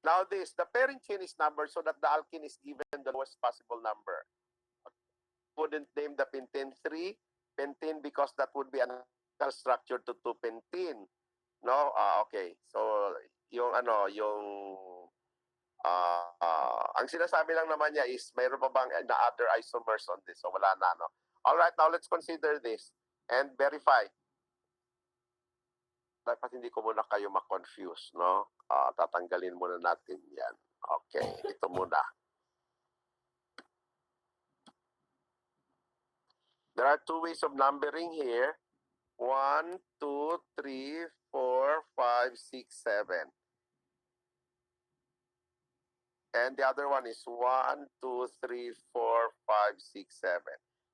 Now this, the pairing chain is numbered so that the alkene is given the lowest possible number. Wouldn't name the pentane 3, pentene, because that would be an identical structure to 2-pentene. No? Okay. So, yung ano, yung ang sinasabi lang naman niya is mayroon pa bang na other isomers on this? So, wala na, no? All right, now let's consider this and verify. Dapat hindi ko muna kayo ma-confuse, no? Tatanggalin muna natin yan. Okay, ito muna. There are two ways of numbering here. 1, 2, 3, 4, 5, 6, 7. And the other one is 1, 2, 3, 4, 5, 6, 7.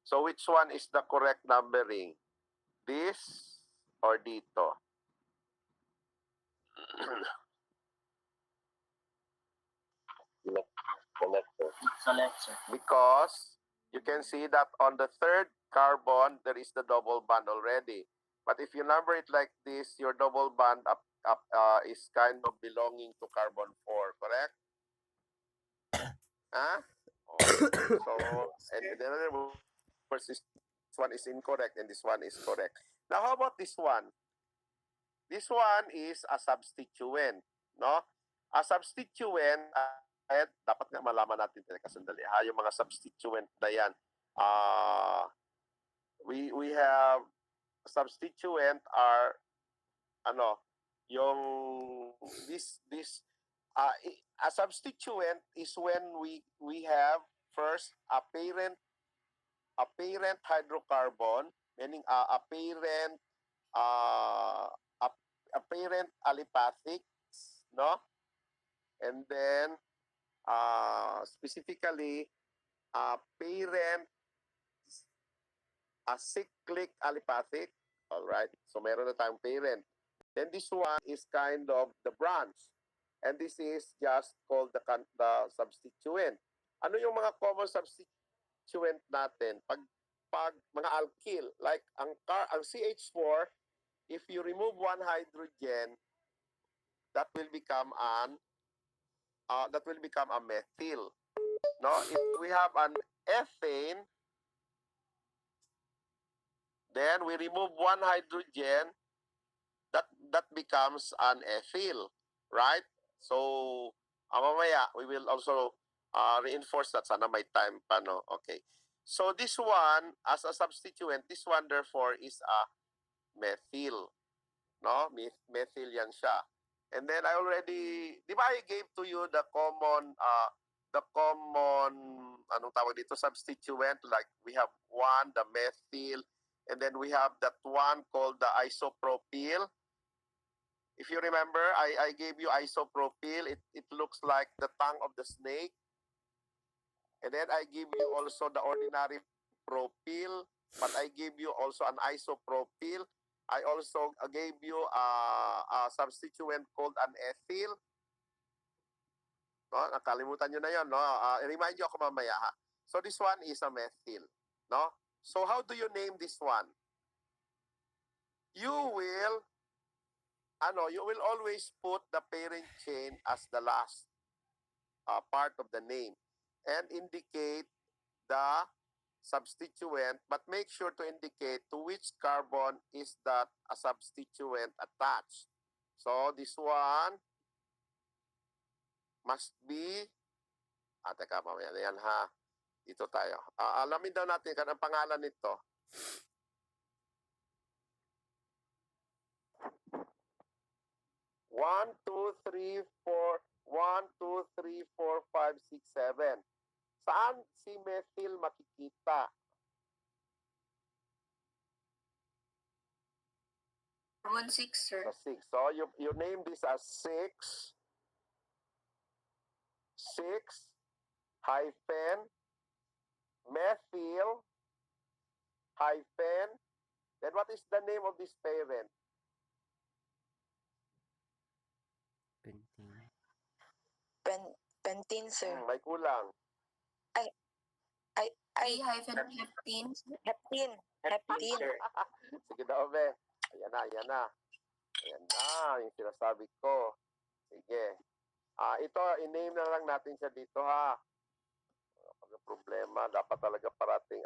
So which one is the correct numbering? This or dito? Select, sir. Because you can see that on the third carbon, there is the double bond already. But if you number it like this, your double bond is kind of belonging to carbon 4, correct? Huh? Oh, so, and in other words, this one is incorrect and this one is correct. Now, how about this one? This one is a substituent, no? A substituent, dapat nga malaman natin teka sandali, ha? Yung mga substituent na yan. We have substituent are ano, yung this a substituent is when we have first a parent hydrocarbon, meaning a parent uh, a, a parent aliphatic, no? And then specifically a parent cyclic aliphatic. All right. So meron na tayong parent. Then this one is kind of the branch. And this is just called the substituent. Ano yung mga common substituent natin? Pag mga alkyl, like ang CH4, if you remove one hydrogen, that will become a methyl. No, if we have an ethane, then we remove one hydrogen, that becomes an ethyl, right? So, mamaya, we will also reinforce that. Sana may time pa, no? Okay. So, this one, as a substituent, this one, therefore, is a methyl. No? Methyl yan siya. And then, I already, di ba I gave to you the common, anong tawag dito, substituent, like we have one, the methyl, and then we have that one called the isopropyl. If you remember, I gave you isopropyl. It looks like the tongue of the snake. And then I give you also the ordinary propyl, but I gave you also an isopropyl. I also gave you a substituent called an ethyl. No, nakalimutan nyo na yun, no? Remind nyo ako mamaya, ha? So this one is a methyl, no? So how do you name this one? You will always put the parent chain as the last part of the name and indicate the substituent, but make sure to indicate to which carbon is that a substituent attached. So this one must be, teka, mamaya na yan, ha? Dito tayo. Alamin daw natin kan ang pangalan nito. One, two, three, four. 1, 2, 3, 4, 5, 6, 7. Saan si methyl makikita? Carbon 6, sir. Sa 6. So you name this as 6 hyphen methyl hyphen, then what is the name of this parent? Pentene, sir. May kulang. Heptene. Heptene. Sige daw, be. Ayan na. Ayan na yung sinasabi ko. Sige. Ito, i-name na lang natin siya dito ha. Ang problema, dapat talaga parating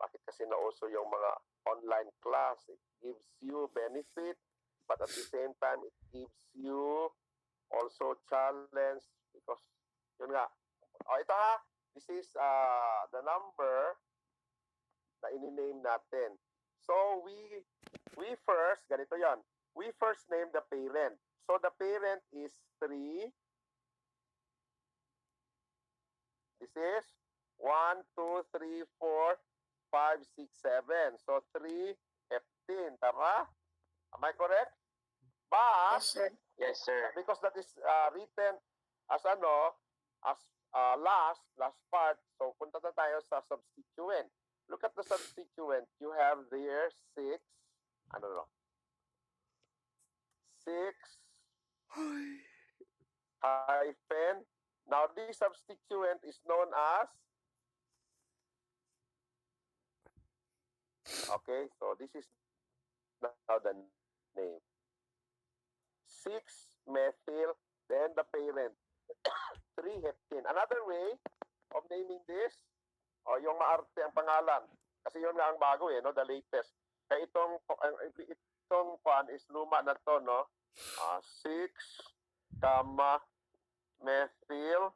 bakit kasi nauso yung mga online class? It gives you benefit, but at the same time, it gives you also challenge because, yun nga. Ito ha, this is the number na ini-name natin. So, we first, ganito yan. We first name the parent. So, the parent is 3. This is 1, 2, 3, 4, 5, 6, 7. So, 3, 15. Tama? Am I correct? But, Yes, sir. Yes, sir. because that is written as last part. So, punta na tayo sa substituent. Look at the substituent. You have there 6, 6 hyphen. Now, this substituent is known as, okay, so this is now the name. 6-methyl, then the parent, 3-heptene. Another way of naming this, yung maarte ang pangalan. Kasi yun nga ang bago no, the latest. Kaya itong one is luma na to, no? 6-methyl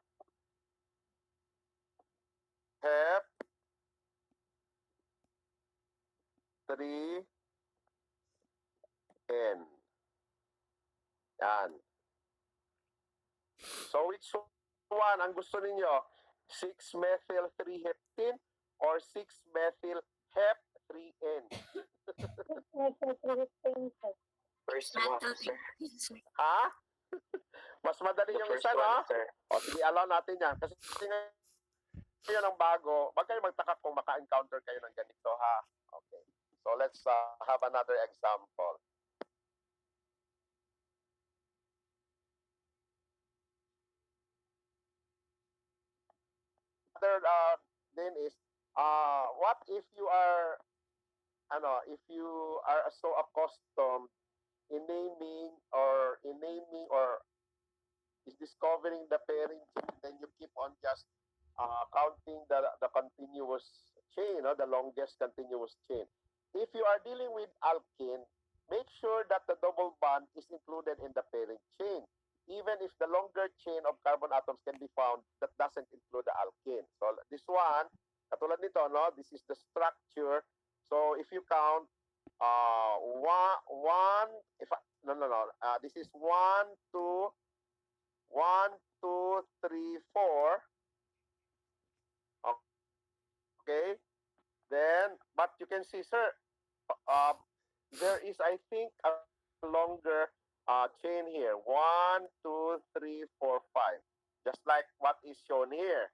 hep 3N. Yan. So which one ang gusto ninyo? 6-methyl 3-heptene or 6-methyl hep 3N? First one, Mental sir. sir. Ha? Mas madali The yung first isa, no? one, sir. O, sige, allow natin yan. Kasi ngayon ang bago, wag kayo magtaka kung maka-encounter kayo ng ganito, ha? Okay. So, let's have another example. Other then is, what if you are, so accustomed in naming or is discovering the parent chain, then you keep on just counting the continuous chain, the longest continuous chain. If you are dealing with alkene, make sure that the double bond is included in the parent chain. Even if the longer chain of carbon atoms can be found, that doesn't include the alkene. So this one, katulad nito, no, this is the structure. So if you count this is 1, 2, 1, 2, 3, 4. Okay. Then, but you can see, sir, there is, I think, a longer chain here. 1, 2, 3, 4, 5. Just like what is shown here.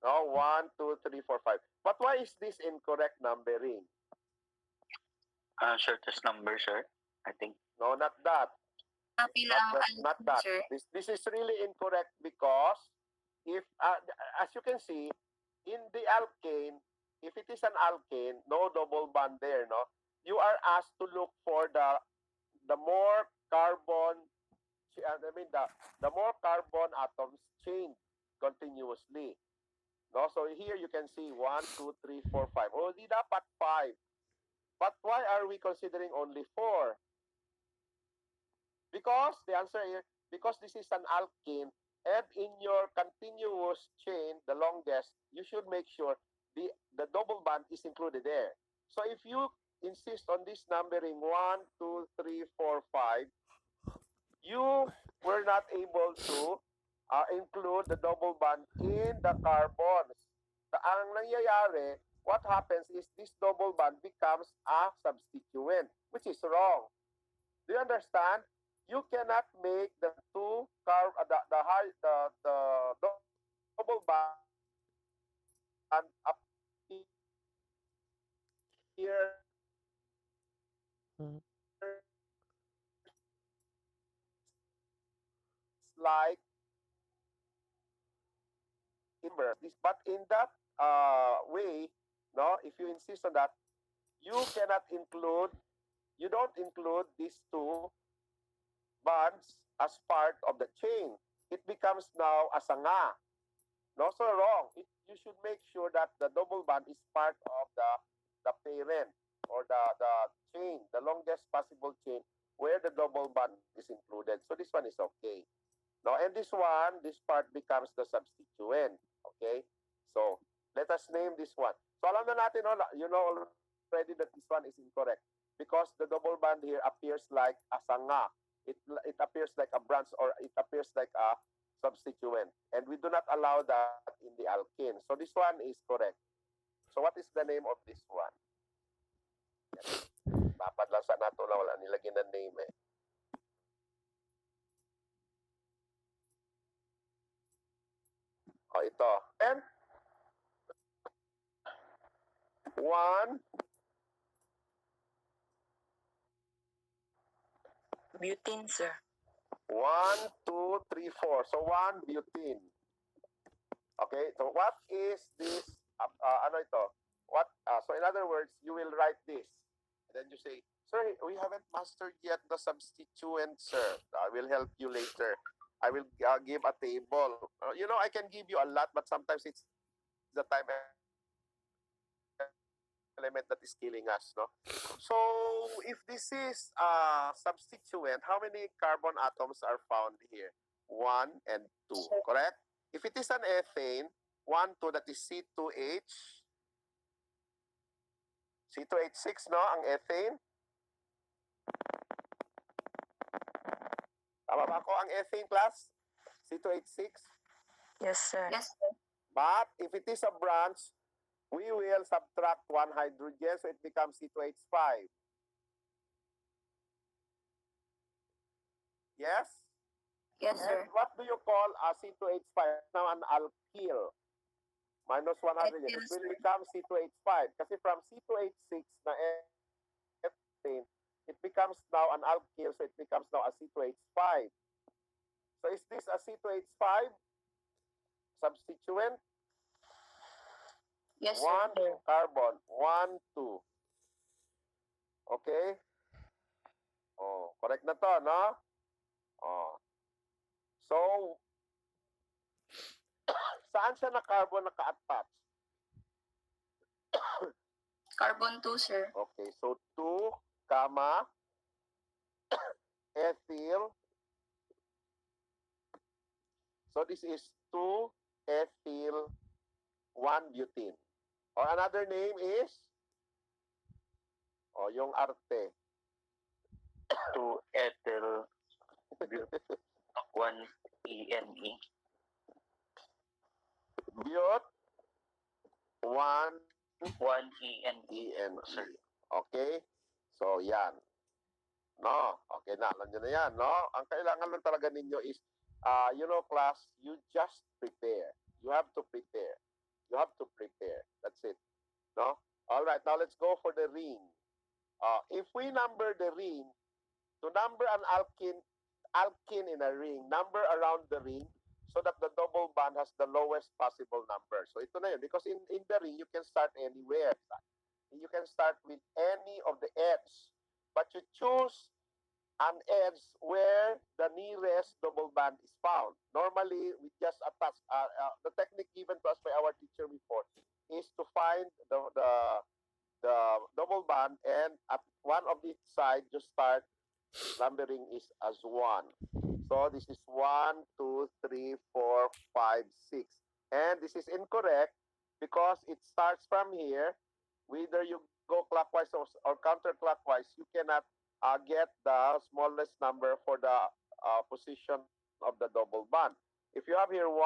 No, 1, 2, 3, 4, 5. But why is this incorrect numbering? Shortest number, sir. I think. No, not that. Copy lang Not that. sir. This is really incorrect because if, as you can see, in the alkane, if it is an alkane, no double bond there, no, you are asked to look for the more carbon, the more carbon atoms chained continuously. No, so here you can see 1, 2, 3, 4, 5. Oh, di dapat 5. But why are we considering only 4? Because the answer is because this is an alkene, and in your continuous chain, the longest, you should make sure the double bond is included there. So if you insist on this numbering 1, 2, 3, 4, 5, you were not able to include the double bond in the carbons. Ang nangyayari, what happens is this double bond becomes a substituent, which is wrong. Do you understand? You cannot make the two the double bond appear like this, but in that way, no, if you insist on that, you don't include these two bonds as part of the chain. It becomes becomes now a sanga. No, so wrong. You should make sure that the double bond is part of the parent or the chain, the longest possible chain where the double bond is included. So this one is okay. No, and this one, this part becomes the substituent. Okay? So let us name this one. So alam na natin, no, you know already that this one is incorrect because the double bond here appears like a sanga. It appears like a branch or it appears like a substituent. And we do not allow that in the alkene. So this one is correct. So what is the name of this one? Dapat lang sa nato na wala nilagyan ng name eh. O ito. And one, Butane, sir. 1, 2, 3, 4. So 1 butene. Okay, so what is this? Ano ito? What? So in other words, you will write this. And then you say, sir, we haven't mastered yet the substituent, sir. I will help you later. I will give a table. You know, I can give you a lot, but sometimes it's the time element that is killing us, no? So if this is a substituent, how many carbon atoms are found here? 1 and 2, correct? If it is an ethane, 1, 2, that is C2H. C2H6, no? Ang ethane. Tama ba ako? Ang ethane class? C2H6. Yes, sir. Yes, sir. But if it is a branch, we will subtract 1 hydrogen, so it becomes C2H5. Yes? Yes, sir. And what do you call a C2H5? Now an alkyl. Minus 1 hydrogen. It will become C2H5. Kasi from C2H6 na ethane, it becomes now an alkyl, so it becomes now a C2H5. So is this a C2H5 substituent? Yes, 1 sir. carbon. 1, 2. Okay? Oh, correct na to, no? Oh. So, saan siya na carbon naka-attach? Carbon 2, sir. Okay, so 2, comma, ethyl. So this is 2 ethyl 1 butene. Or another name is, yung arte. 2 ethyl 1 ENE. But 1 1 ENE. ENE. Sir. Okay? So, yan. No? Okay na. Alam nyo na yan, no? Ang kailangan lang talaga ninyo is, you know, class, you just prepare. You have to prepare. You have to prepare. That's it. No? All right. Now, let's go for the ring. If we number the ring, to number an alkene in a ring, number around the ring so that the double bond has the lowest possible number. So ito na yun. Because in the ring, you can start anywhere. You can start with any of the edges. But you choose an edge where the nearest double bond is found. Normally, we just attach. The technique given to us by our teacher before is to find the double bond, and at one of each side, you start numbering is as 1. So this is 1, 2, 3, 4, 5, 6. And this is incorrect because it starts from here. Whether you go clockwise or counterclockwise, you cannot get the smallest number for the position of the double bond. If you have here 1,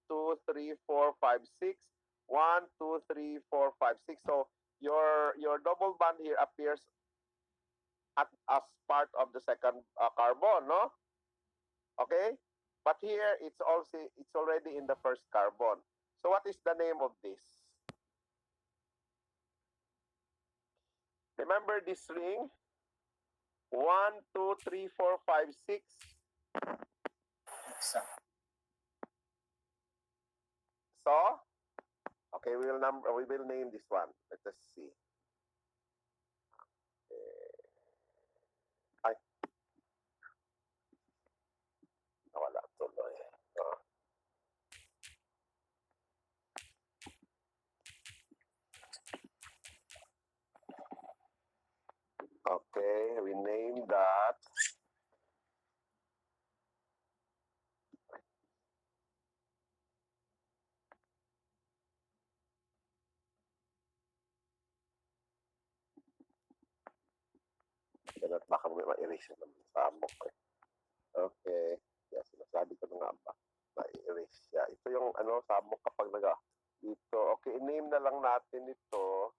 2, 3, 4, 5, 6, 1, 2, 3, 4, 5, 6. So your double bond here appears as part of the second carbon, no? Okay? But here it's already in the first carbon. So what is the name of this? Remember this ring? 1, 2, 3, 4, 5, 6. So, okay, we will name this one. Let us see. Ay. Nawala tuloy. Ayan, at baka may ma-erase naman sa amok eh. Okay. Yes, sinasabi ko na nga ba. Ma-erase siya. Ito yung ano, sabok kapag dito. Okay, i-name na lang natin ito.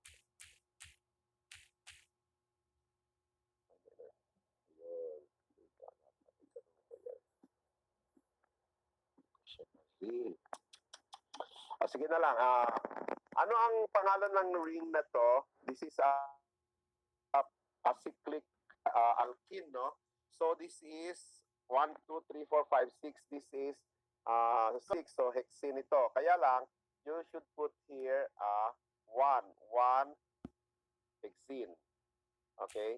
Sige na lang. Ano ang pangalan ng ring na to? This is a cyclic alkene, no? So this is 1, 2, 3, 4, 5, 6. This is 6. So hexene ito. Kaya lang, you should put here 1 hexene. Okay?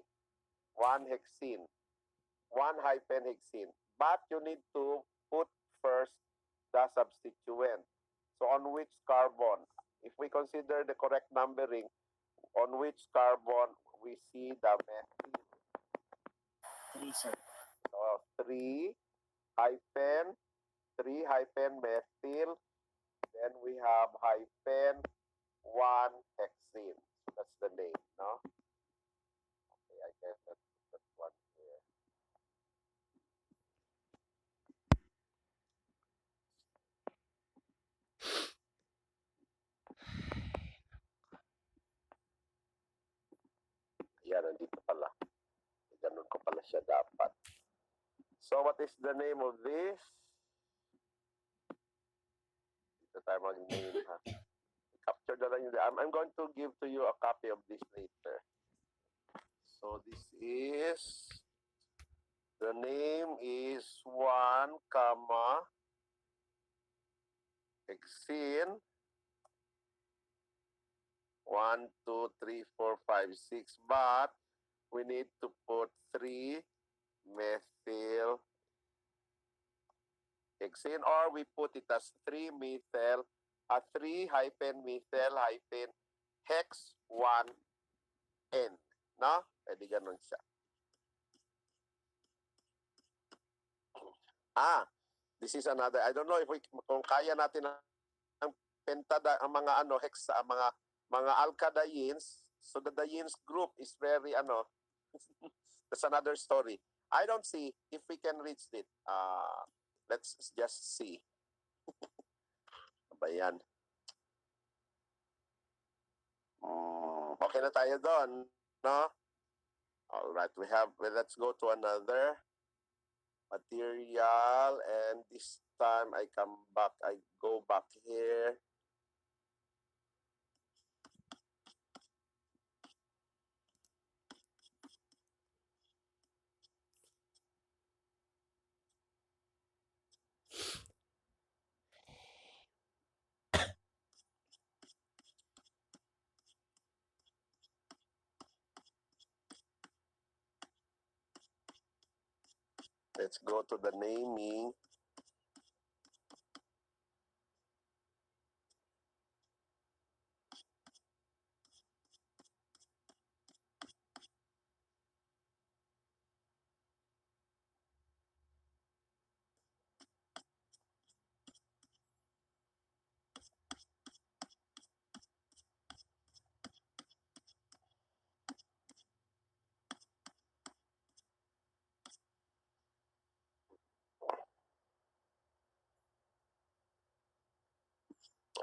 1 hexene. 1 hyphen hexene. But you need to put first the substituent. So on which carbon? If we consider the correct numbering, on which carbon we see the methyl? 3, sir. So 3 hyphen methyl. Then we have hyphen 1 hexene. So that's the name, no? Okay, I guess that's one here. Yan, nandito pala. Ganun ko pala siya dapat. So what is the name of this? Dito tayo mag-name, ha? Capture na lang yun. I'm going to give to you a copy of this later. So this is, the name is 1, hexene. 1, 2, 3, 4, 5, 6. But we need to put 3 methyl hexene, or we put it as 3 methyl, 3 hyphen methyl hyphen hex 1 N. No? Pwede ganun siya. This is another. I don't know if kung kaya natin ang pentada, ang mga hex, ang mga alkadienes. So the dienes group is very that's another story. I don't see if we can reach it. Let's just see. Ba yan? Okay na tayo doon, no? All right, let's go to another material, and this time I go back here. Let's go to the naming.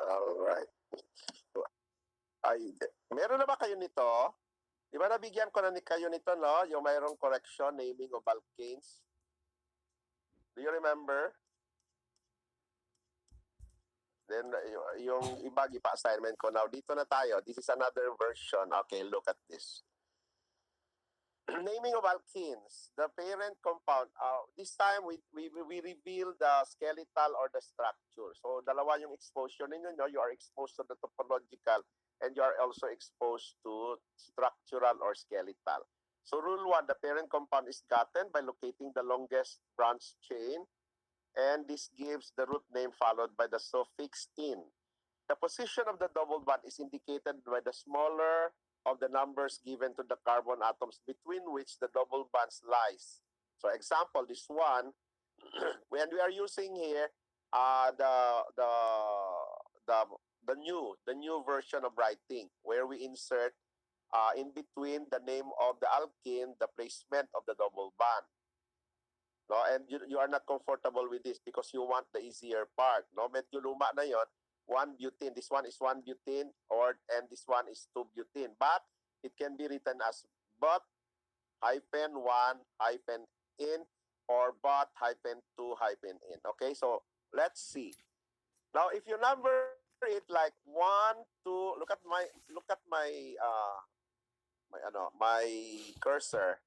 All right. Meron na ba kayo nito? Di ba nabigyan ko na kayo nito, no? Yung mayroong correction, naming of alkanes. Do you remember? Then, yung iba, ipa-assignment ko. Now, dito na tayo. This is another version. Okay, look at this. Naming of alkenes. The parent compound. This time, we reveal the skeletal or the structure. So, dalawa yung exposure ninyo. You are exposed to the topological and you are also exposed to structural or skeletal. So, rule 1, the parent compound is gotten by locating the longest branch chain, and this gives the root name followed by the suffix "-in". The position of the double bond is indicated by the smaller of the numbers given to the carbon atoms between which the double bonds lies. So example, this one, when we are using here the new version of writing, where we insert in between the name of the alkene, the placement of the double bond. No, and you are not comfortable with this because you want the easier part. No, medyo luma na yon. 1-butene. This one is 1-butene, and this one is 2-butene. But it can be written as but -1-in or but -2-in. Okay, so let's see. Now, if you number it like 1, 2, look at my my cursor.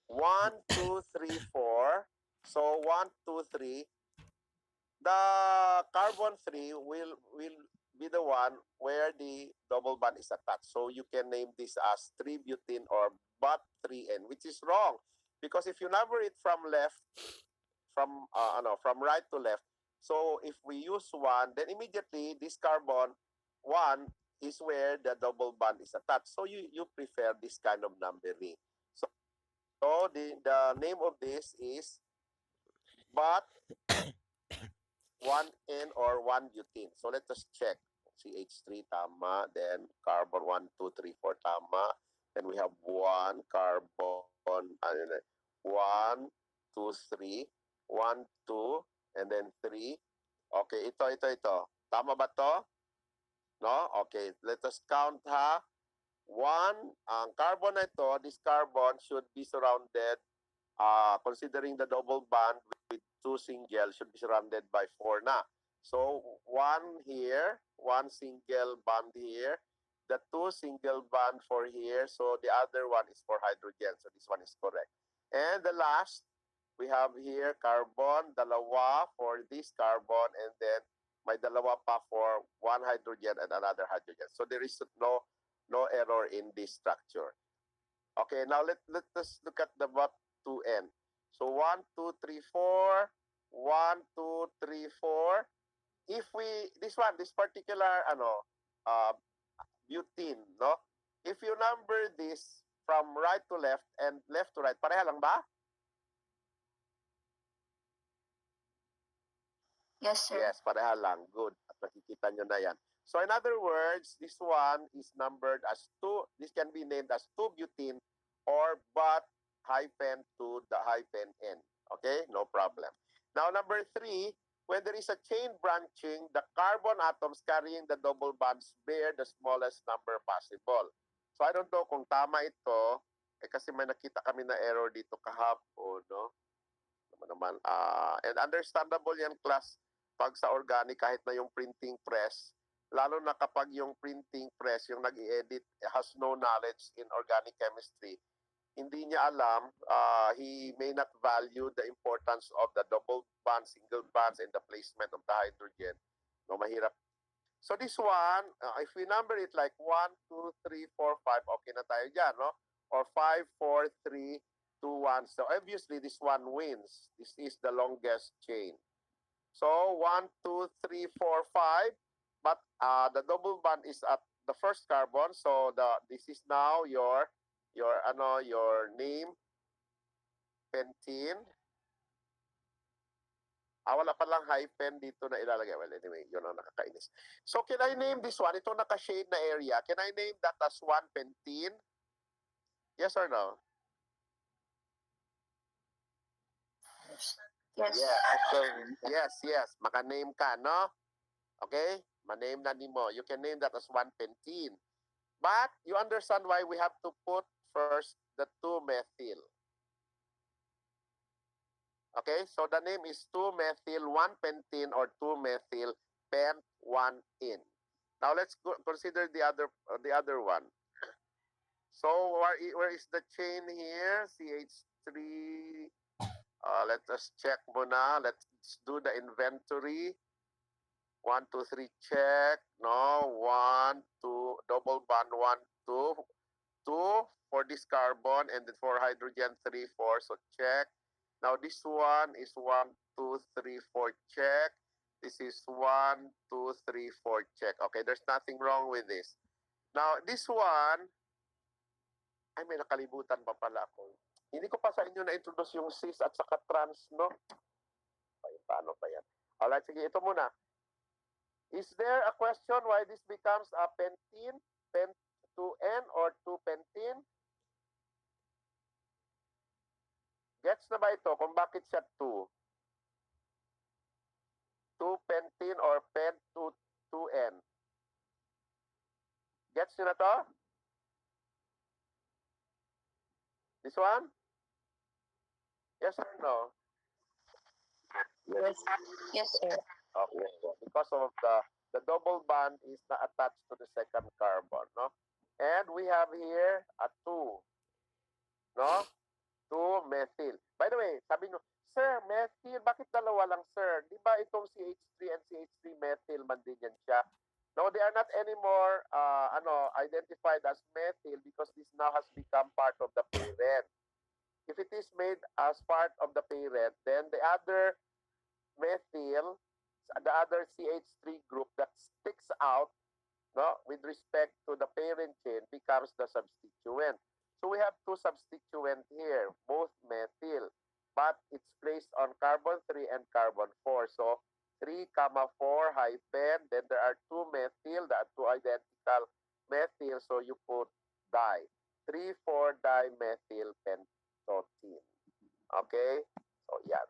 1, 2, 3, 4. So 1, 2, 3. The carbon 3 will be the one where the double bond is attached. So you can name this as 3-butene or but-3-n, which is wrong because if you number it from from right to left. So if we use 1, then immediately this carbon 1 is where the double bond is attached. So you prefer this kind of numbering. So the name of this is but 1N or 1-butene. So let us check. CH3 tama, then carbon 1, 2, 3, 4 tama. Then we have 1 carbon 1, 2, 3, 1, 2, and then 3. Okay, ito. Tama ba to? No? Okay, let us count ha. 1, ang carbon na ito, this carbon should be surrounded, considering the double bond with 2 single, should be surrounded by 4 na. So, 1 here, 1 single bond here, the 2 single bond for here, so the other one is for hydrogen, so this one is correct. And the last, we have here carbon, dalawa for this carbon, and then may dalawa pa for 1 hydrogen and another hydrogen. So there is no error in this structure. Okay, now let us look at the but 2N. So 1, 2, 3, 4, 1, 2, 3, 4. If we this particular butene, no? If you number this from right to left and left to right, pareha lang ba? Yes, sir. Yes, pareha lang. Good. At nakikita nyo na yan. So in other words, this one is numbered as 2. This can be named as 2-butene or but -to the -n. Okay, no problem. Now number 3, when there is a chain branching, the carbon atoms carrying the double bonds bear the smallest number possible. So I don't know kung tama ito, kasi may nakita kami na error dito kahapon, no? And understandable yan, class, pag sa organic, kahit na yung printing press, lalo na kapag yung printing press, yung nag-i-edit, has no knowledge in organic chemistry, hindi niya alam, he may not value the importance of the double bonds, single bonds, and the placement of the hydrogen. No, mahirap. So this one, if we number it like 1, 2, 3, 4, 5, okay na tayo dyan, no? Or 5, 4, 3, 2, 1. So obviously, this one wins. This is the longest chain. So 1, 2, 3, 4, 5. But the double bond is at the first carbon. So this is now your name, pentene. Wala pa lang hyphen dito na ilalagay. Well, anyway, yun ang nakakainis. So can I name this one? Ito naka-shade na area. Can I name that as 1-pentene? Yes or no? Yes. Yes. Maka-name ka, no? Okay? Ma-name na nimo. You can name that as 1-pentene. But you understand why we have to put first the 2-methyl. Okay? So the name is 2-methyl 1-pentene or 2-methyl pent 1-in. Now let's consider the other one. So where is the chain here? CH3. Let us check muna. Let's do the inventory. 1, 2, 3, check. No, 1, 2, double bond 1, 2. 2 for this carbon, and then for hydrogen 3, 4. So check. Now this one is 1, 2, 3, 4, check. This is 1, 2, 3, 4, check. Okay, there's nothing wrong with this. Now this one, ay may nakalimutan pa pala ako. Hindi ko pa sa inyo na-introduce yung cis at saka trans, no? Paano pa yan? Alright, sige, ito muna. Is there a question why this becomes a pentene? 2N or 2-pentene? Gets na ba ito kung bakit siya 2? 2-pentene or pen 2N? Gets nyo na to? This one? Yes or no? Yes. Yes, sir. Okay. Because of the double bond is not attached to the second carbon, no? And we have here a 2, no? 2-methyl. By the way, sabi nyo, Sir, methyl, bakit dalawa lang, sir? Di ba itong CH3 and CH3-methyl man din yan siya? No, they are not anymore identified as methyl because this now has become part of the parent. If it is made as part of the parent, then the other methyl, the other CH3 group that sticks out, no, with respect to the parent chain becomes the substituent. So we have two substituents here, both methyl, but it's placed on carbon 3 and carbon 4. So 3, 4 hyphen, then there are 2 methyl, there are 2 identical methyl, so you put di. 3,4 dimethyl pentotene. Okay? So yan.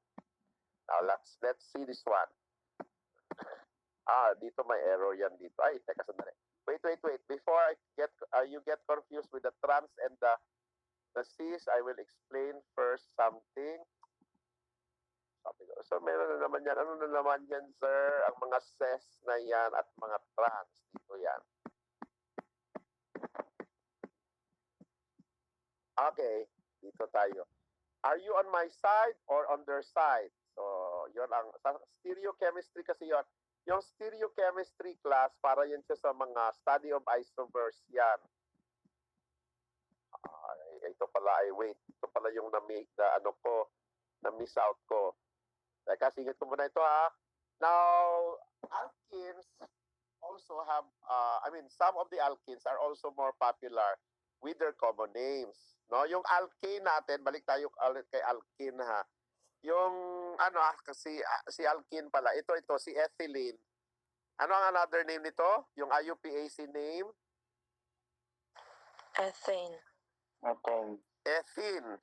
Now let's see this one. Dito may error yan dito. Ay, teka sandali. Wait. Before you get confused with the trans and the cis, I will explain first something. So meron na naman yan. Ano na naman yan, sir? Ang mga cis na yan at mga trans. Dito yan. Okay. Dito tayo. Are you on my side or on their side? So, yun ang stereochemistry kasi yun. Yung stereochemistry class, para yan siya sa mga study of isomers yan. Ito pala ito pala yung na-miss out ko. Teka, singit ko muna ito ha. Now, alkenes also have, some of the alkenes are also more popular with their common names. No, yung alkane natin, balik tayo ulit kay alkene ha. Yung si alkene pala, ito si ethylene. Ano ang another name nito? Yung IUPAC name? Ethane. Ethene.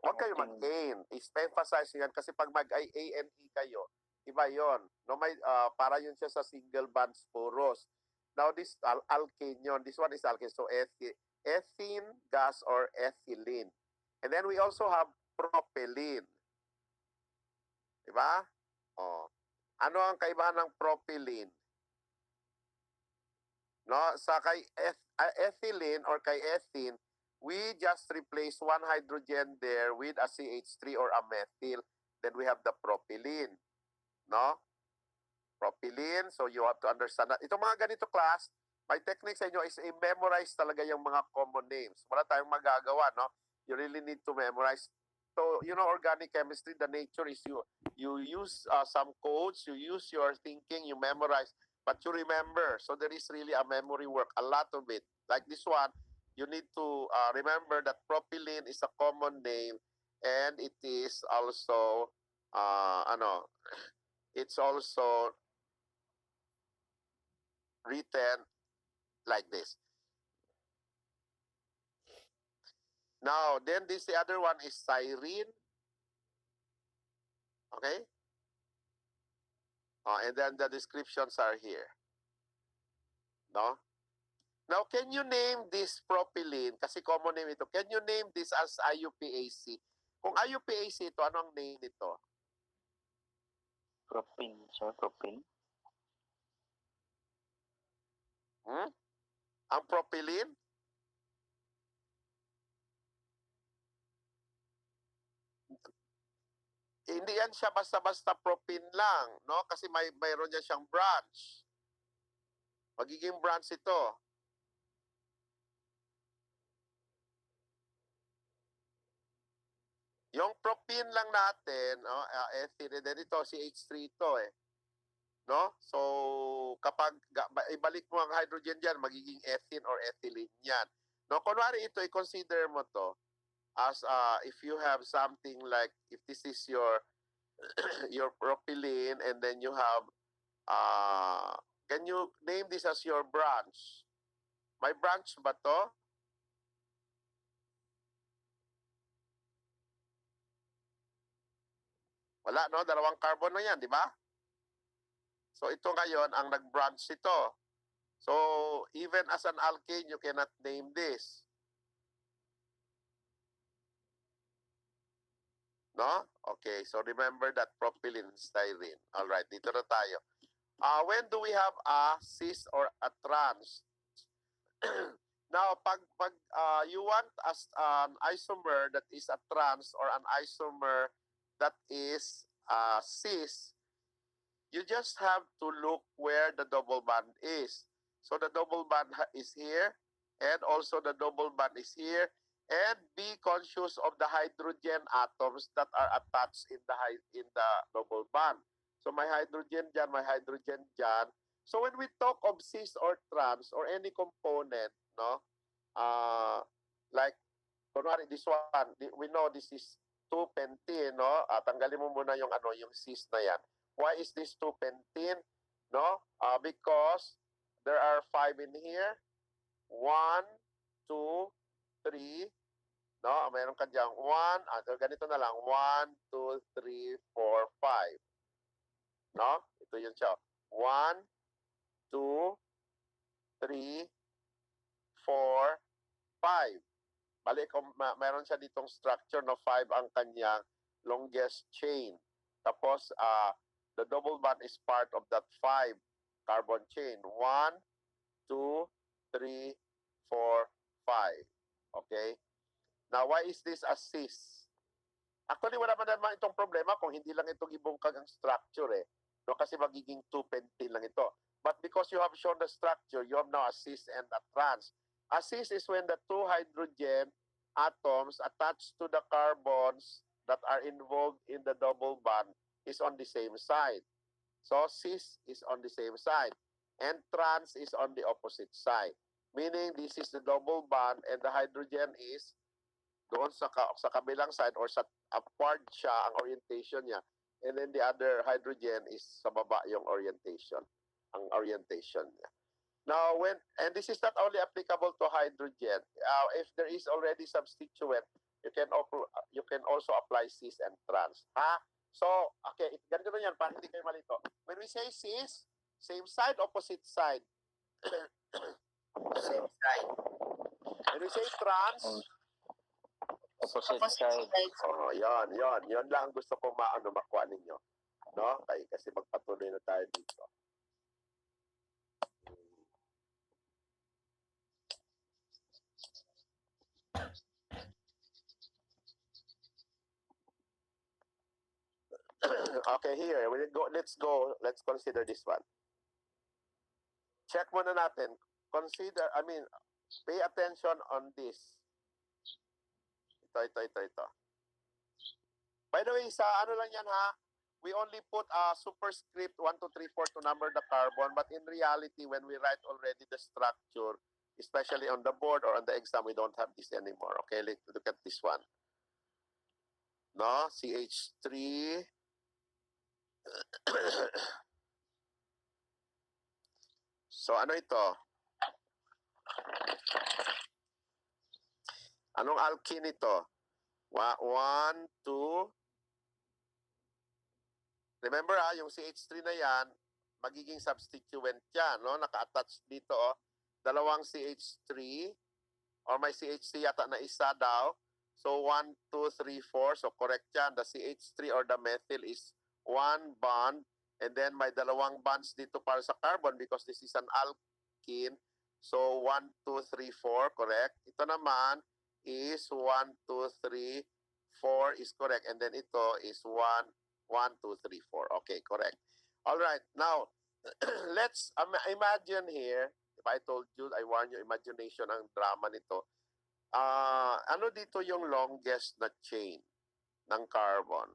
Huwag kayo mag-ane. Emphasize yan kasi pag mag-ANE kayo, iba yon. No, may, para yun siya sa single bond spurous. Now, this alkane yun. This one is alkane. So, ethene gas or ethylene. And then we also have propylene. Diba? Ano ang kaibahan ng propylene? No, sa kay ethylene or kay ethene, we just replace one hydrogen there with a CH3 or a methyl. Then we have the propylene. No? Propylene. So you have to understand that. Itong mga ganito class, my technique sa inyo is i-memorize talaga yung mga common names. Wala tayong magagawa, no? You really need to memorize. So, organic chemistry, the nature is you use some codes, you use your thinking, you memorize, but you remember. So there is really a memory work, a lot of it. Like this one, you need to remember that propylene is a common name, and it is also, it's also written like this. Now, then the other one is styrene. Okay? And then the descriptions are here. No? Now, can you name this propylene? Kasi common name ito. Can you name this as IUPAC? Kung IUPAC ito, ano ang name nito? Propane, sir. Propane. Ang propylene? Hindi yan siya basta-basta propene lang, no? Kasi mayroon niya siyang branch. Magiging branch ito. Yung propene lang natin, ethylene, then ito, CH3 ito No? So, kapag ibalik mo ang hydrogen dyan, magiging ethene or ethylene yan. No? Kunwari ito, i-consider mo to as if you have something like, if this is your your propylene, and then you have, can you name this as your branch? May branch ba to? Wala, no? Dalawang carbon na yan, di ba? So ito ngayon, ang nag-branch ito. So even as an alkane, you cannot name this. No? Okay, so remember that propylene styrene. All right, dito na tayo. When do we have a cis or a trans? Now, pag you want as an isomer that is a trans or an isomer that is cis, you just have to look where the double bond is. So the double bond is here, and also the double bond is here, and be conscious of the hydrogen atoms that are attached in the double bond. So may hydrogen dyan, may hydrogen dyan. So when we talk of cis or trans or any component, no, like kunwari this one, we know this is 2-pentene, no? Tanggalin mo muna yung yung cis na yan. Why is this 2-pentene? No? Because there are 5 in here. 1, 2, 3. No? Meron ka diyang 1. Ganito na lang. 1, 2, 3, 4, 5. No? Ito yun siya. 1, 2, 3, 4, 5. Balik, meron siya ditong structure na 5 ang kanyang longest chain. Tapos, the double bond is part of that 5 carbon chain. 1, 2, 3, 4, 5. Okay? Now, why is this a cis? Actually, wala man naman itong problema kung hindi lang itong ibungkag ang structure eh. No, kasi magiging 2-pentene lang ito. But because you have shown the structure, you have now a cis and a trans. A cis is when the 2 hydrogen atoms attached to the carbons that are involved in the double bond is on the same side. So cis is on the same side and trans is on the opposite side. Meaning this is the double bond and the hydrogen is doon sa kabilang side or sa upward siya ang orientation niya. And then the other hydrogen is sa baba yung orientation. Ang orientation niya. Now, and this is not only applicable to hydrogen. If there is already substituent, you can also apply cis and trans. So, okay, ganito na yan, para hindi kayo malito. When we say cis, same side, opposite side. Same side. When we say trans, Opposite Opposite side. sides. oh, yon lang ang gusto ko makuha ninyo. No? Kasi magpatuloy na tayo dito. Okay, here. Let's consider this one. Check muna natin. Pay attention on this. Ito. By the way, sa ano lang yan ha, we only put a superscript 1, 2, 3, 4 to number the carbon, but in reality, when we write already the structure, especially on the board or on the exam, we don't have this anymore. Okay, let's look at this one. No, CH3. So ano ito? Anong alkene ito? 1, 2. Remember yung CH3 na yan, magiging substituent yan, no? Naka-attach dito, dalawang CH3 or may CH3 yata na isa daw. So 1, 2, 3, 4. So correct yan. The CH3 or the methyl is 1 bond. And then may dalawang bonds dito para sa carbon because this is an alkene. So 1, 2, 3, 4. Correct. Ito naman is 1, 2, 3, 4 is correct. And then ito is 1, 1, 2, 3, 4. Okay, correct. All right. Now, let's imagine here. If I told you, I warn you, imagination ang drama nito. Ano dito yung longest na chain ng carbon?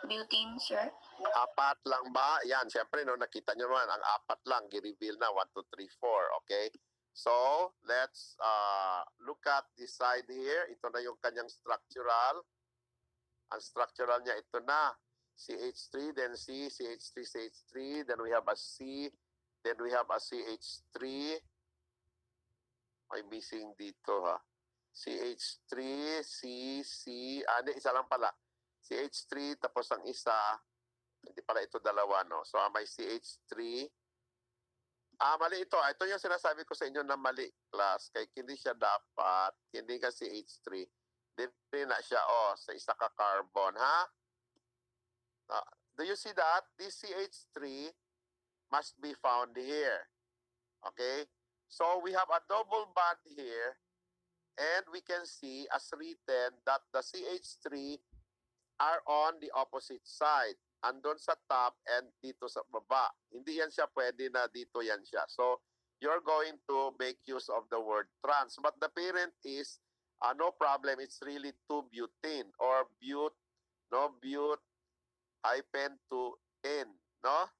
Butane, sir. 4 lang ba? Yan, syempre, no, nakita nyo naman, ang 4 lang, i-reveal na, 1, 2, 3, 4, okay? So, let's look at this side here. Ito na yung kanyang structural. Ang structural niya, ito na. CH3, then C, CH3, CH3, then we have a C, then we have a CH3. May missing dito ha. CH3, C, C, hindi, isa lang pala. CH3, tapos ang isa, hindi pala ito dalawa, no? So, may CH3. Mali ito. Ito yung sinasabi ko sa inyo na mali, class. Kaya hindi siya dapat, hindi ka CH3. Hindi na siya, sa isa ka carbon, ha? Do you see that? This CH3 must be found here. Okay? So, we have a double bond here, and we can see as written that the CH3 are on the opposite side. Andun sa top and dito sa baba. Hindi yan siya pwede na dito yan siya. So, you're going to make use of the word trans. But the parent is, no problem, it's really 2-butene or but, no, but hyphen 2N, no?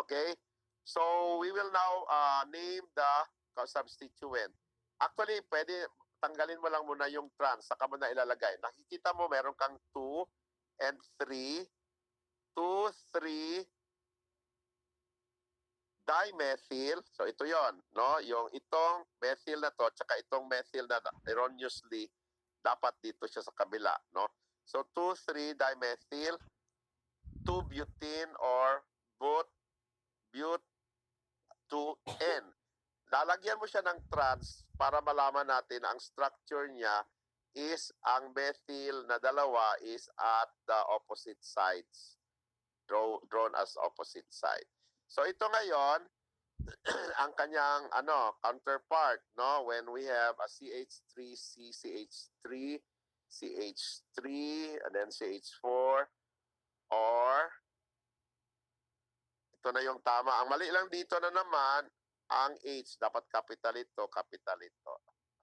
Okay? So, we will now name the substituent. Actually, pwede tanggalin mo lang muna yung trans, saka mo na ilalagay. Nakikita mo, meron kang 2 and 3. 2, 3 dimethyl. So, ito yon, no? Yung itong methyl na to, tsaka itong methyl na erroneously, dapat dito siya sa kabila, no? So, 2, 3 dimethyl, 2-butene or but 2N. Lalagyan mo siya ng trans para malaman natin ang structure niya is ang methyl na dalawa is at the opposite sides. Drawn as opposite side. So ito ngayon, ang kanyang counterpart, no? When we have a CH3, CH3, CH3, and then CH4, or ito na yung tama. Ang mali lang dito na naman, ang H, dapat capital ito.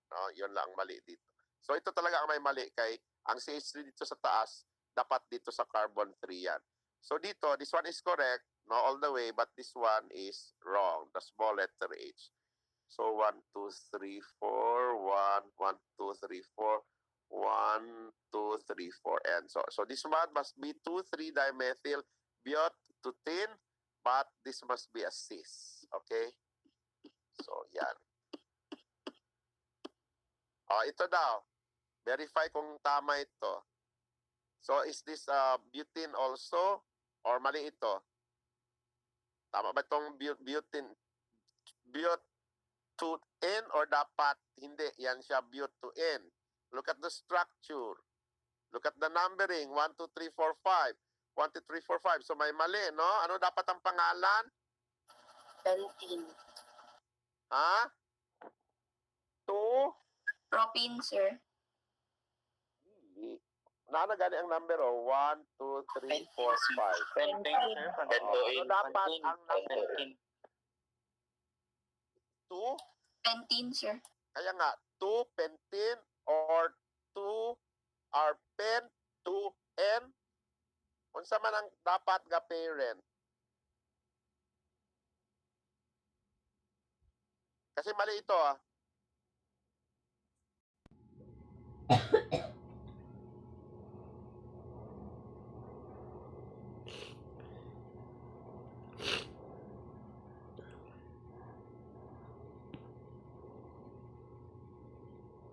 No? Yun lang mali dito. So ito talaga ang may mali kay ang CH3 dito sa taas, dapat dito sa carbon 3 yan. So dito, this one is correct, no, all the way, but this one is wrong, the small letter H. So 1, 2, 3, 4, 1, 1, 2, 3, 4, 1, 2, 3, 4, and so this one must be 2, 3 dimethyl butene, but this must be a cis. Okay? So, yan. Ito daw. Verify kung tama ito. So, is this butene also? Or mali ito? Tama ba itong butene? But-2N or dapat hindi? Yan siya but-2N. Look at the structure. Look at the numbering. 1, 2, 3, 4, 5. 1, 2, 3, 4, 5. So, may mali, no? Ano dapat ang pangalan? Pentene. Ha? 2? Propene, sir. Na gani ang number 1, 2, 3, 4, 5. Pentane, sir. Ano dapat ang number? 2? Pentene, sir. Kaya nga, 2 pentene or 2 arpen, 2N. Unsa man ang dapat ga parent? Kasi mali ito